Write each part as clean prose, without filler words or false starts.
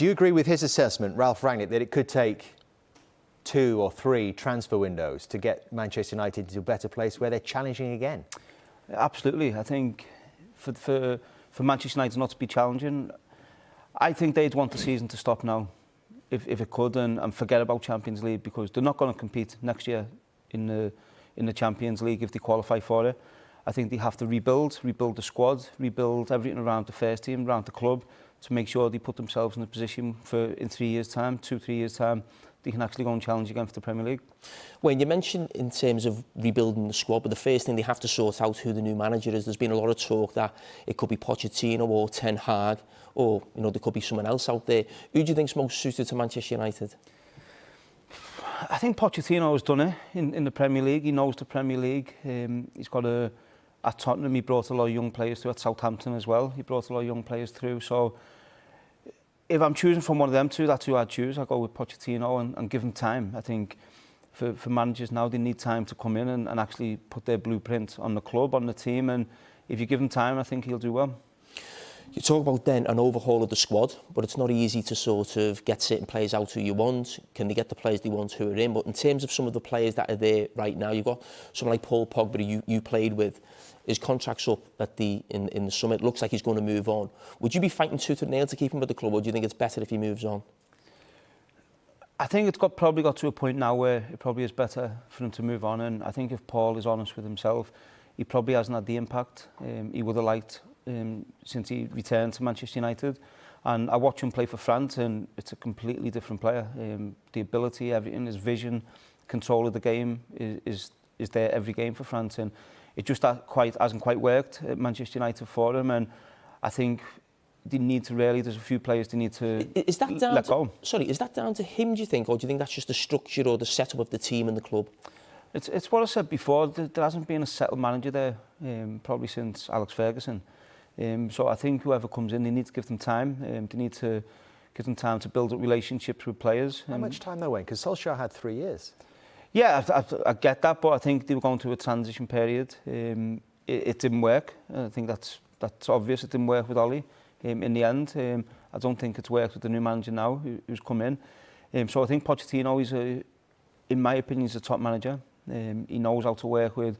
Do you agree with his assessment, Ralph Rangnick, that it could take 2 or 3 transfer windows to get Manchester United into a better place where they're challenging again? Absolutely. I think for Manchester United not to be challenging, I think they'd want the season to stop now, if it could, and forget about Champions League, because they're not going to compete next year in the Champions League if they qualify for it. I think they have to rebuild the squad, rebuild everything around the first team, around the club, to make sure they put themselves in a position for in 3 years' time, 2-3 years' time, they can actually go and challenge again for the Premier League. When you mentioned in terms of rebuilding the squad, but the first thing they have to sort out who the new manager is. There's been a lot of talk that it could be Pochettino or Ten Hag, or there could be someone else out there. Who do you think's most suited to Manchester United? I think Pochettino has done it in the Premier League. He knows the Premier League. He's got at Tottenham, he brought a lot of young players through. At Southampton as well, he brought a lot of young players through. So if I'm choosing from one of them two, that's who I'd choose. I'd go with Pochettino and give him time. I think for managers now, they need time to come in and actually put their blueprint on the club, on the team. And if you give him time, I think he'll do well. You talk about then an overhaul of the squad, but it's not easy to sort of get certain players out who you want. Can they get the players they want who are in? But in terms of some of the players that are there right now, you've got someone like Paul Pogba who you played with. His contract's up in the summer. It looks like he's going to move on. Would you be fighting tooth and nail to keep him with the club, or do you think it's better if he moves on? I think it's probably got to a point now where it probably is better for him to move on. And I think if Paul is honest with himself, he probably hasn't had the impact he would have liked since he returned to Manchester United. And I watch him play for France, and it's a completely different player. The ability, everything, his vision, control of the game is there every game for France. And it just hasn't quite worked at Manchester United for him. And I think they need to there's a few players they need to let go. Sorry, is that down to him, do you think, or do you think that's just the structure or the setup of the team and the club? It's what I said before. There hasn't been a settled manager there, probably since Alex Ferguson. So I think whoever comes in, they need to give them time. They need to give them time to build up relationships with players. How much time they went? Because Solskjaer had 3 years. Yeah, I get that, but I think they were going through a transition period. It didn't work. I think that's obvious. It didn't work with Ollie in the end. I don't think it's worked with the new manager now who's come in. So I think Pochettino is, in my opinion, is a top manager. He knows how to work with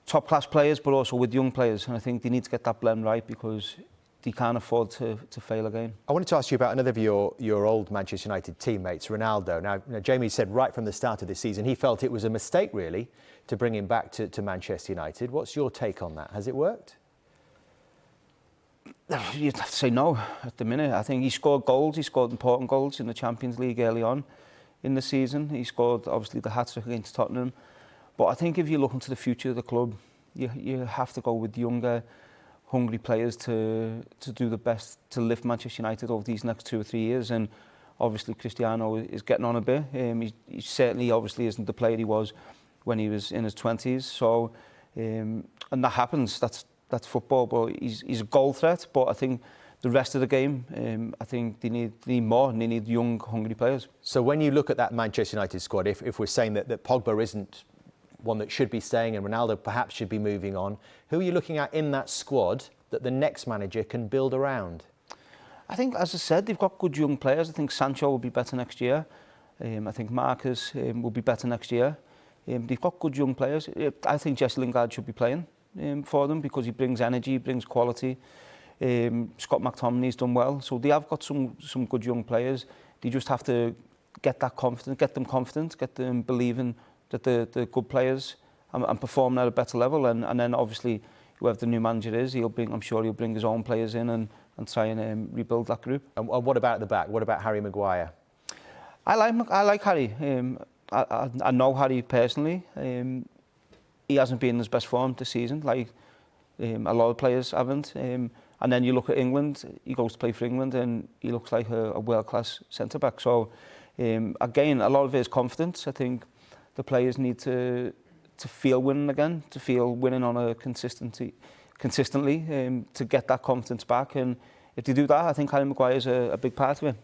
top-class players, but also with young players. And I think they need to get that blend right, because they can't afford to fail again. I wanted to ask you about another of your old Manchester United teammates, Ronaldo. Now, Jamie said right from the start of the season he felt it was a mistake, really, to bring him back to Manchester United. What's your take on that? Has it worked? You'd have to say no at the minute. I think he scored goals. He scored important goals in the Champions League early on in the season. He scored, obviously, the hat-trick against Tottenham. But I think if you look into the future of the club, you have to go with younger, hungry players to do the best to lift Manchester United over these next 2 or 3 years. And obviously Cristiano is getting on a bit. He certainly obviously isn't the player he was when he was in his 20s. So and that happens. That's football. But he's a goal threat. But I think the rest of the game, I think they need more, and they need young, hungry players. So when you look at that Manchester United squad, if we're saying that Pogba isn't one that should be staying and Ronaldo perhaps should be moving on, who are you looking at in that squad that the next manager can build around? I think, as I said, they've got good young players. I think Sancho will be better next year. I think Marcus will be better next year. They've got good young players. I think Jesse Lingard should be playing for them, because he brings energy, he brings quality. Scott McTominay's done well. So they have got some good young players. They just have to get them confident, get them believing that they're good players and performing at a better level. And then obviously whoever the new manager is, I'm sure he'll bring his own players in and try and rebuild that group. And what about at the back? What about Harry Maguire? I like Harry. I know Harry personally. He hasn't been in his best form this season, like a lot of players haven't. And then you look at England, he goes to play for England and he looks like a world-class centre-back. So again, a lot of it is confidence. I think the players need to feel winning again, to feel winning on a consistently, to get that confidence back. And if they do that, I think Harry Maguire is a big part of it.